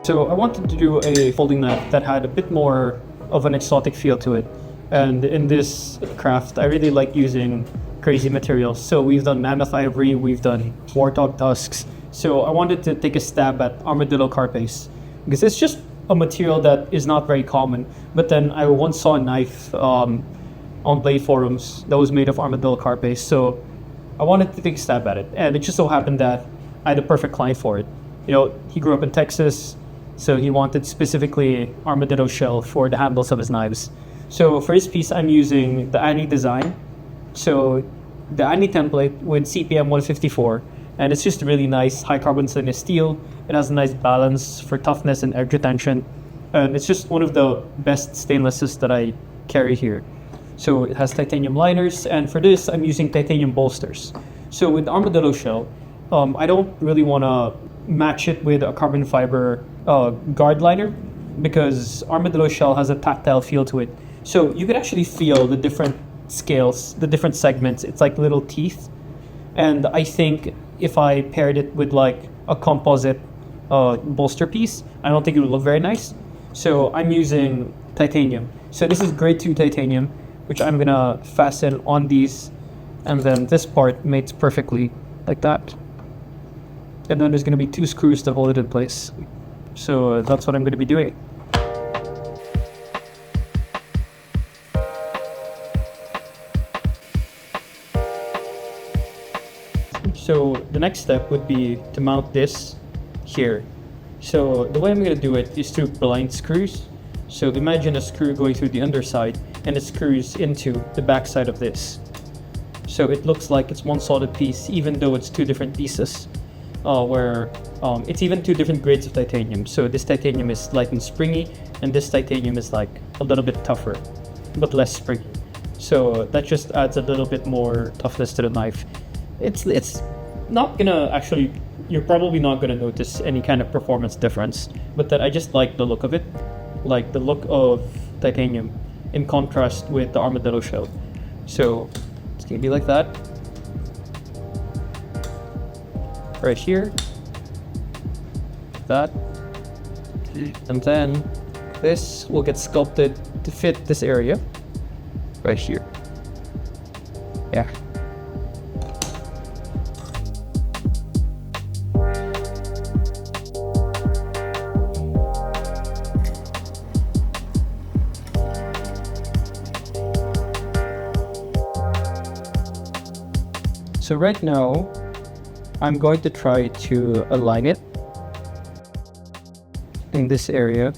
So I wanted to do a folding knife that had a bit more of an exotic feel to it. And in this craft, I really like using crazy materials. So we've done mammoth ivory, we've done warthog tusks. So I wanted to take a stab at Armadillo Carapace because it's just a material that is not very common. But then I once saw a knife on blade forums that was made of Armadillo Carapace. So I wanted to take a stab at it. And it just so happened that I had a perfect client for it. You know, he grew up in Texas, so he wanted specifically armadillo shell for the handles of his knives. So for this piece, I'm using the Annie design. So the Annie template with CPM 154, and it's just really nice high carbon stainless steel. It has a nice balance for toughness and edge retention. And it's just one of the best stainlesses that I carry here. So it has titanium liners, and for this, I'm using titanium bolsters. So with the armadillo shell, I don't really want to match it with a carbon fiber guard liner because armadillo shell has a tactile feel to it. So you can actually feel the different scales, the different segments. It's like little teeth. And I think if I paired it with like a composite bolster piece, I don't think it would look very nice. So I'm using titanium. So this is grade 2 titanium, which I'm gonna fasten on these. And then this part mates perfectly like that. And then there's going to be 2 screws to hold it in place. So that's what I'm going to be doing. So the next step would be to mount this here. So the way I'm going to do it is through blind screws. So imagine a screw going through the underside and it screws into the back side of this. So it looks like it's one solid piece even though it's 2 different pieces. Where it's even 2 different grades of titanium. So this titanium is light and springy, and this titanium is like a little bit tougher, but less springy. So that just adds a little bit more toughness to the knife. It's not gonna actually, you're probably not gonna notice any kind of performance difference, but that I just like the look of it, like the look of titanium in contrast with the armadillo shell. So it's gonna be like that. Right here, that, and then this will get sculpted to fit this area right here. Yeah. So right now, I'm going to try to align it in this area.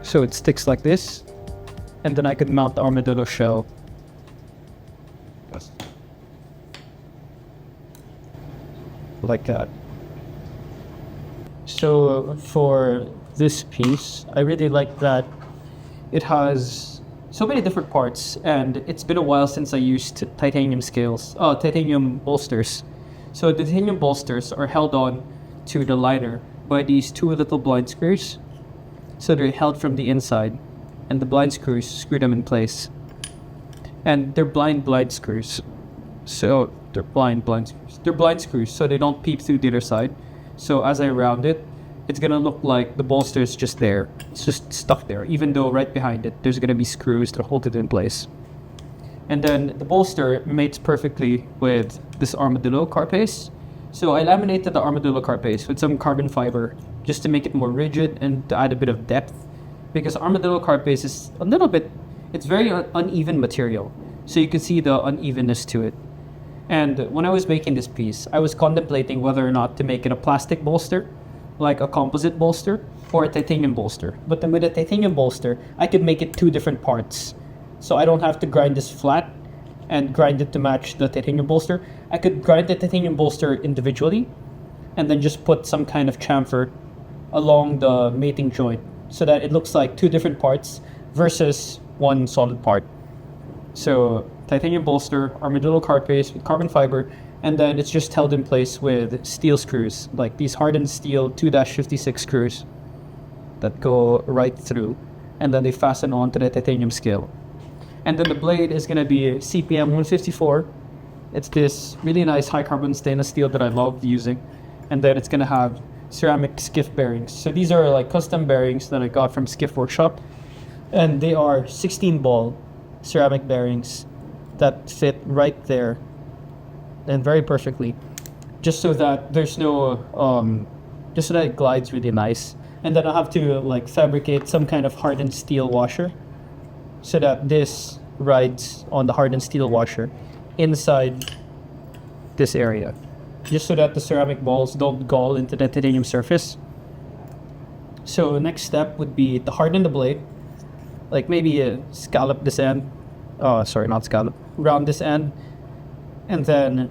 So it sticks like this, and then I could mount the armadillo shell. Like that. So for this piece, I really like that it has so many different parts, and it's been a while since I used titanium bolsters. So the titanium bolsters are held on to the liner by these 2 little blind screws. So they're held from the inside, and the blind screws screw them in place. And they're blind screws. So they're blind screws. They're blind screws, so they don't peep through the other side. So as I round it, it's gonna look like the bolster is just there. It's just stuck there, even though right behind it, there's gonna be screws to hold it in place. And then the bolster mates perfectly with this Armadillo Carapace. So I laminated the Armadillo Carapace with some carbon fiber just to make it more rigid and to add a bit of depth. Because Armadillo Carapace is a little bit, it's very uneven material. So you can see the unevenness to it. And when I was making this piece, I was contemplating whether or not to make it a plastic bolster, like a composite bolster, or a titanium bolster. But then with a titanium bolster, I could make it 2 different parts. So I don't have to grind this flat and grind it to match the titanium bolster. I could grind the titanium bolster individually and then just put some kind of chamfer along the mating joint so that it looks like 2 different parts versus 1 solid part. So titanium bolster, Armadillo carapace with carbon fiber, and then it's just held in place with steel screws, like these hardened steel 2-56 screws that go right through, and then they fasten onto the titanium scale. And then the blade is going to be CPM 154. It's this really nice high carbon stainless steel that I love using. And then it's going to have ceramic skiff bearings. So these are like custom bearings that I got from Skiff Workshop. And they are 16 ball ceramic bearings that fit right there and very perfectly. Just so that there's no, just so that it glides really nice. And then I'll have to like fabricate some kind of hardened steel washer so that this rides on the hardened steel washer inside this area, just so that the ceramic balls don't gall into the titanium surface. So the next step would be to harden the blade, like maybe scallop this end, not scallop, round this end, and then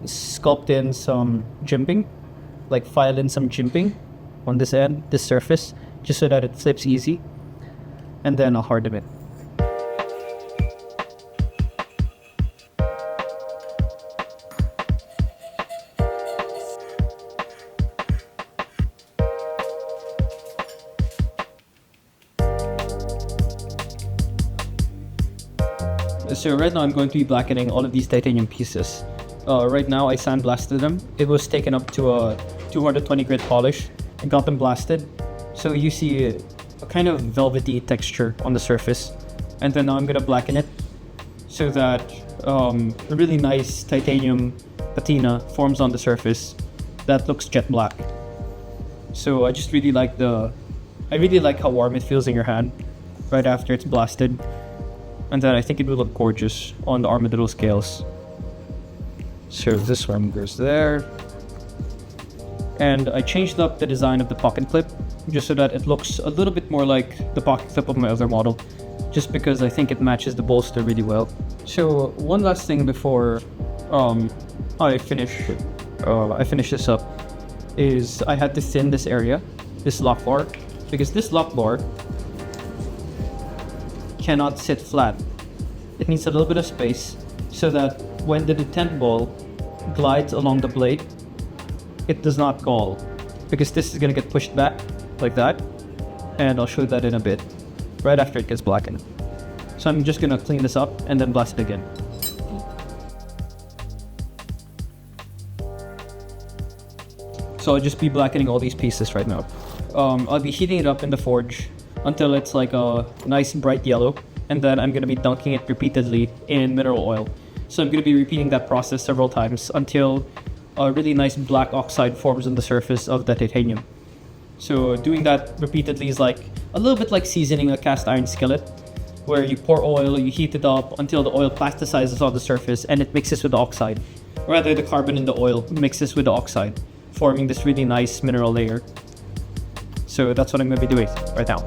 sculpt in some jimping, like file in some jimping on this end, this surface, just so that it flips easy, and then I'll harden it. So right now I'm going to be blackening all of these titanium pieces. Right now I sandblasted them. It was taken up to a 220 grit polish and got them blasted. So you see a kind of velvety texture on the surface. And then now I'm going to blacken it so that a really nice titanium patina forms on the surface that looks jet black. So I just really like how warm it feels in your hand right after it's blasted. And then I think it will look gorgeous on the Armadillo scales. So this one goes there. And I changed up the design of the pocket clip just so that it looks a little bit more like the pocket clip of my other model, just because I think it matches the bolster really well. So one last thing before I finish this up is I had to thin this area, this lock bar, because this lock bar cannot sit flat. It needs a little bit of space so that when the detent ball glides along the blade, it does not gall, because this is going to get pushed back like that, and I'll show that in a bit right after it gets blackened. So I'm just going to clean this up and then blast it again. So I'll just be blackening all these pieces right now. I'll be heating it up in the forge until it's like a nice bright yellow, and then I'm going to be dunking it repeatedly in mineral oil. So I'm going to be repeating that process several times until a really nice black oxide forms on the surface of the titanium. So doing that repeatedly is like a little bit like seasoning a cast iron skillet, where you pour oil, you heat it up until the oil plasticizes on the surface and it mixes with the oxide. Or rather, the carbon in the oil mixes with the oxide, forming this really nice mineral layer. So that's what I'm going to be doing right now.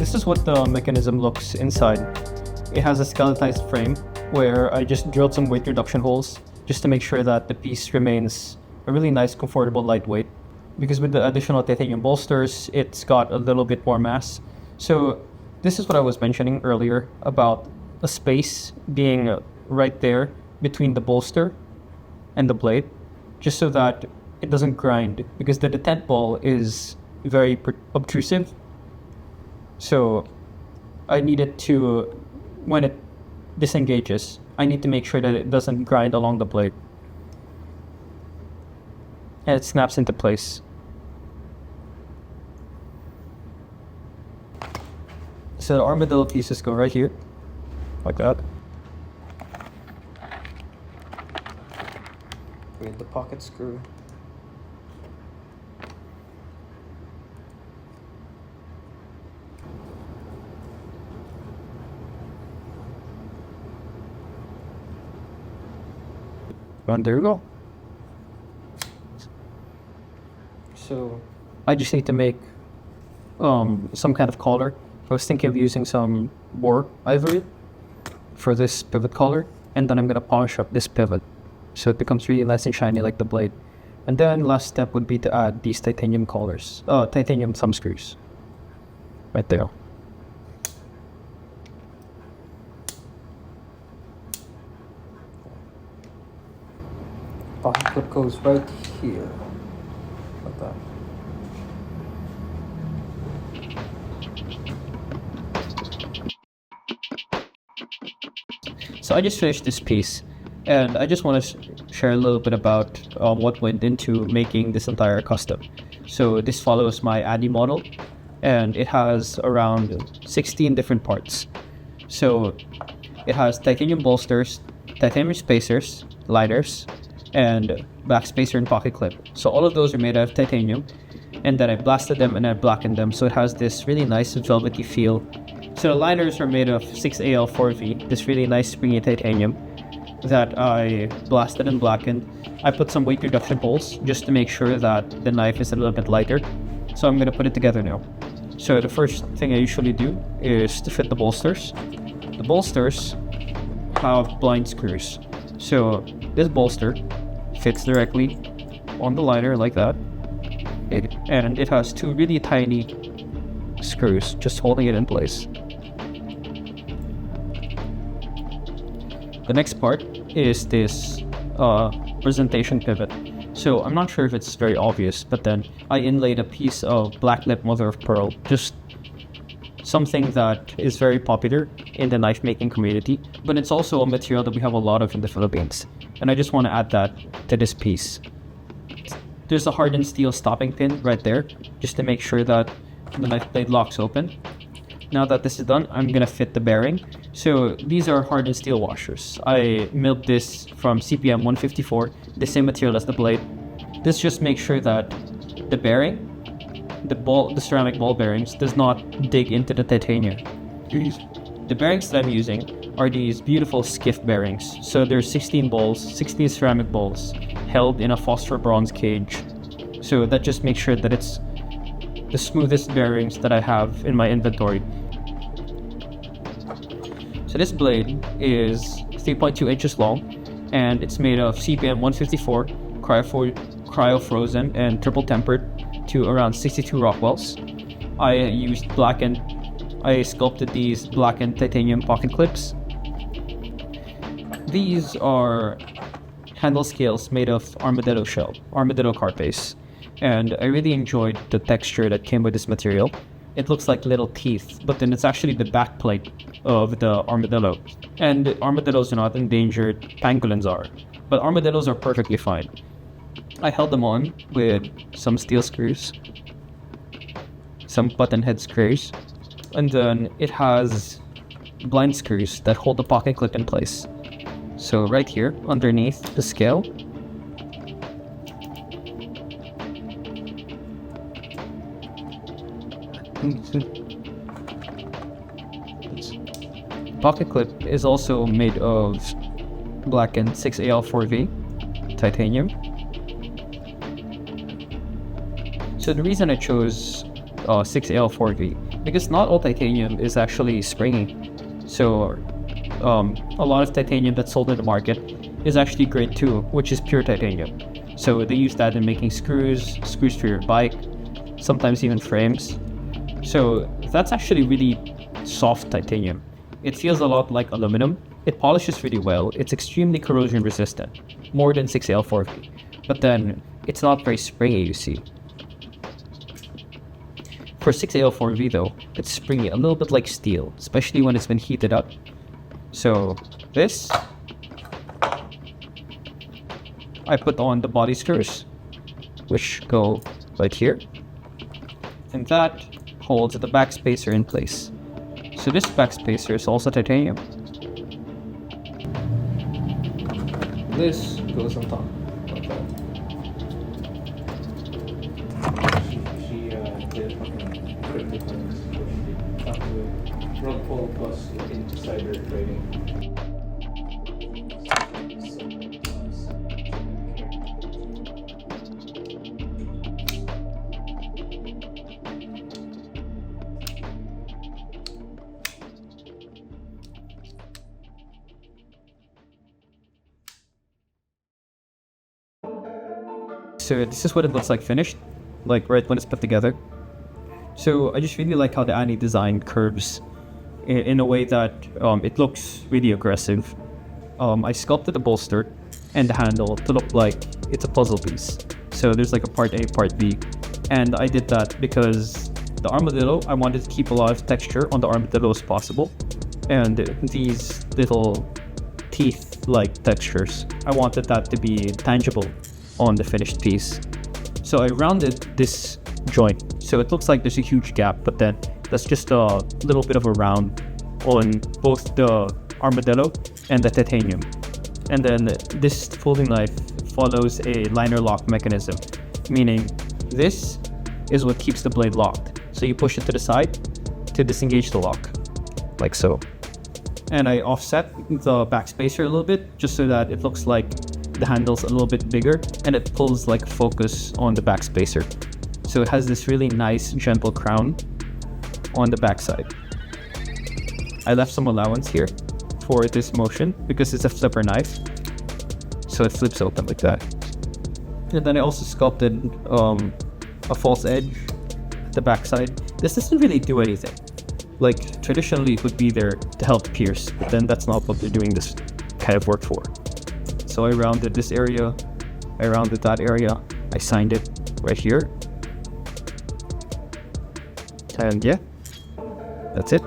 This is what the mechanism looks inside. It has a skeletized frame where I just drilled some weight reduction holes just to make sure that the piece remains a really nice, comfortable lightweight. Because with the additional titanium bolsters, it's got a little bit more mass. So this is what I was mentioning earlier about a space being right there between the bolster and the blade, just so that it doesn't grind, because the detent ball is very obtrusive. So I need it to, when it disengages, I need to make sure that it doesn't grind along the blade. And it snaps into place. So the armadillo pieces go right here, like that. We have the pocket screw. And there we go. So I just need to make some kind of collar. I was thinking of using some boar ivory for this pivot collar, and then I'm gonna polish up this pivot so it becomes really nice and shiny like the blade. And then last step would be to add these titanium collars, titanium thumb screws, right there. Pocket clip goes right here, like that. So I just finished this piece, and I just want to share a little bit about what went into making this entire custom. So this follows my Addy model, and it has around 16 different parts. So it has titanium bolsters, titanium spacers, liners, and back spacer and pocket clip. So all of those are made out of titanium, and then I blasted them and I blackened them, so it has this really nice velvety feel. So the liners are made of 6Al4V, this really nice springy titanium that I blasted and blackened. I put some weight reduction holes just to make sure that the knife is a little bit lighter. So I'm gonna put it together now. So the first thing I usually do is to fit the bolsters. The bolsters have blind screws. So this bolster fits directly on the liner like that. And it has two really tiny screws just holding it in place. The next part is this presentation pivot. So I'm not sure if it's very obvious, but then I inlaid a piece of black lip mother of pearl, just something that is very popular in the knife making community, but it's also a material that we have a lot of in the Philippines. And I just want to add that to this piece. There's a hardened steel stopping pin right there, just to make sure that the knife blade locks open. Now that this is done, I'm gonna fit the bearing. So these are hardened steel washers. I milled this from CPM 154, the same material as the blade. This just makes sure that the bearing, the ceramic ball bearings, does not dig into the titanium. The bearings that I'm using are these beautiful skiff bearings. So there's 16 balls, 16 ceramic balls, held in a phosphor bronze cage. So that just makes sure that it's the smoothest bearings that I have in my inventory. So this blade is 3.2 inches long, and it's made of CPM 154, cryo-frozen and triple tempered to around 62 Rockwells. I used blackened. I sculpted these blackened titanium pocket clips. These are handle scales made of armadillo shell, armadillo carapace, and I really enjoyed the texture that came with this material. It looks like little teeth, but then it's actually the back plate of the armadillo. And armadillos are not endangered, pangolins are, but armadillos are perfectly fine. I held them on with some steel screws, some button head screws, and then it has blind screws that hold the pocket clip in place. So right here, underneath the scale, pocket clip is also made of blackened 6Al4V titanium. So the reason I chose 6Al4V, because not all titanium is actually springy. So a lot of titanium that's sold in the market is actually grade 2, which is pure titanium. So they use that in making screws for your bike, sometimes even frames. So that's actually really soft titanium. It feels a lot like aluminum. It polishes really well. It's extremely corrosion resistant, more than 6Al4V. But then it's not very springy, you see. For 6AO4V though, it's springy, a little bit like steel, especially when it's been heated up. So this, I put on the body screws, which go right here, and that holds the back spacer in place. So this back spacer is also titanium. This goes on top. She did fucking cryptocurrency after rug pull plus insider trading. So this is what it looks like finished, like right when it's put together. So I just really like how the Annie design curves in a way that it looks really aggressive. I sculpted the bolster and the handle to look like it's a puzzle piece. So there's like a part A, part B. And I did that because the Armadillo, I wanted to keep a lot of texture on the Armadillo as possible. And these little teeth-like textures, I wanted that to be tangible on the finished piece. So I rounded this joint. So it looks like there's a huge gap, but then that's just a little bit of a round on both the Armadillo and the titanium. And then this folding knife follows a liner lock mechanism, meaning this is what keeps the blade locked. So you push it to the side to disengage the lock, like so. And I offset the back spacer a little bit just so that it looks like the handle's a little bit bigger and it pulls like focus on the back spacer. So it has this really nice gentle crown on the backside. I left some allowance here for this motion because it's a flipper knife, so it flips open like that. And then I also sculpted a false edge at the backside. This doesn't really do anything. Like traditionally it would be there to help pierce, but then that's not what they're doing this kind of work for. So I rounded this area, I rounded that area, I signed it right here. And yeah, that's it.